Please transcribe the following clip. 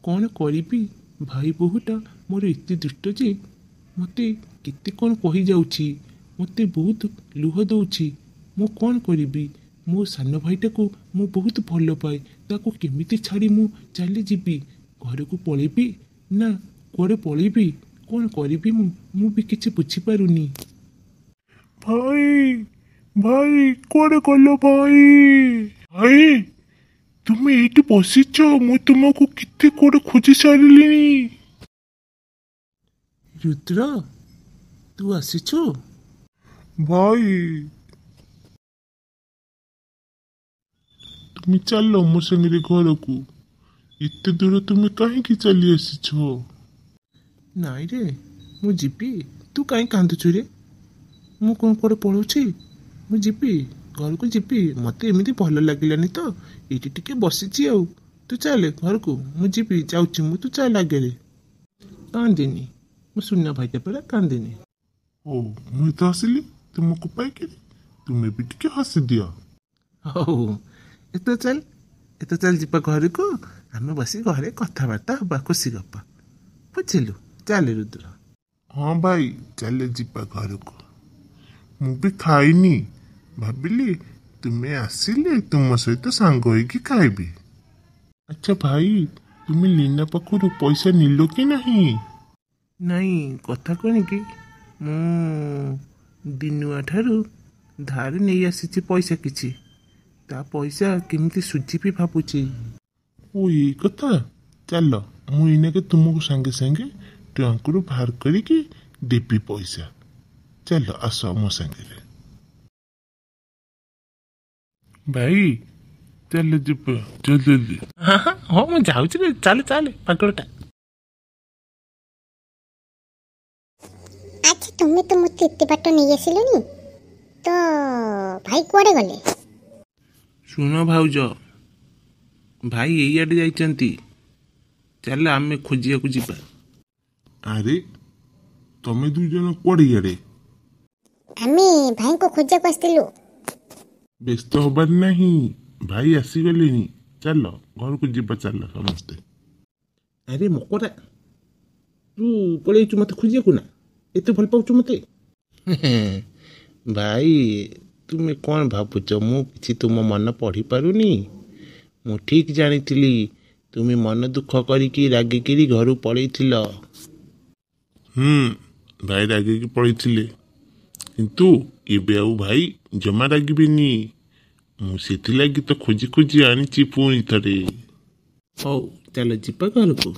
कौन करी भाई बोहूटा मोर एत दुष्ट जे मत केते कौन कही जाउछि मते बहुत लुह दउछि। मु कौन करी मो सान भाईटा को मु बहुत भल पाए ताको केमिति छाड़ी मु चली जीवी घर को पलैबी ना कुआडे पलैबी कौन करी मु भी किछि बुझी पारुनी। भाई भाई कुआडे गल भाई भाई तुमे एठी बसिच मु तुमको किते कोडे खोजी सारिलिनी। रुद्र तू आसीछु भाई तुम चलो मो संगे घर को इतने दूर तुम कहीं चली आसीछ। नाई रे मु जीपी तू कहीं कांदुछु रे मु कौन कुआडे पळौछि मु जीपी घर को जीपी मते एमिति भल लागिलानी तो एठी टिके बसिछि आउ तू चले घर को मु जीपी जाउछि मु तू चल आगे रे कांदिनी मु सुन्ना भाई पड़ा कांदिनी। ओ मु तो आसिली तुमको पाई के तुम्हें भी टिके हंसी दिया। हो एत चल जीपा घर को आमे बसी घरे कथबार्ता हबा खुशी गप्पा बुझिलु चल रुद्र। हाँ भाई चले जीपा घर को मु भी खाइनी भाविली तुम्हें आसिले तुम सहित सांग होइकी खाइबी। अच्छा भाई तुम्हें लीना पाखरु पैसा निलो कि नहीं? नहीं कथा कौन कि मु दिनुआ ठारू धार नहीं आसी पैसा किछि ता पैसा केमिति सुझिबी भाबुछि। ओ ये कथा चल मु इने के तुमको संगे संगे ट्रंकरू बाहर करिकी देबी पैसा चल आस मो संगे भाई चल जीप जल्दी। हाँ हाँ हाँ मैं जाऊँ रे चल पागलटा। अच्छा तुम्हें तो मुझे इतने बाट नहीं आसिलुनी तो भाई कुआडे गले? सुन भाउज भाई एइआडे जाइचंती चल आमे खोजिया को जीबा। अरे तमे दु जन कुआडे यारे? आमे भाई को खोजा को आस्तिलु। व्यस्त हबार नहीं भाई आसीगलेनी चल घर को जीवा चल समस्ते। अरे मकरा तू पळेइचु मते खोजिया को ना एते भल पाउचु मते भाई तुमे कौन भाबुच मु किछि तुम मन पढ़ी पारुनी मु ठीक जानिथिली तुमे मन दुख करिकी रागिकी घर पळेइथिल। भाई रागिकी पळेइथिले किंतु एबे आउ भाई जमा रागिबिनी मु सेथिलागि तो खोजी खोजी आनिछि पुणी थरे। हौ चल जीपा घर को।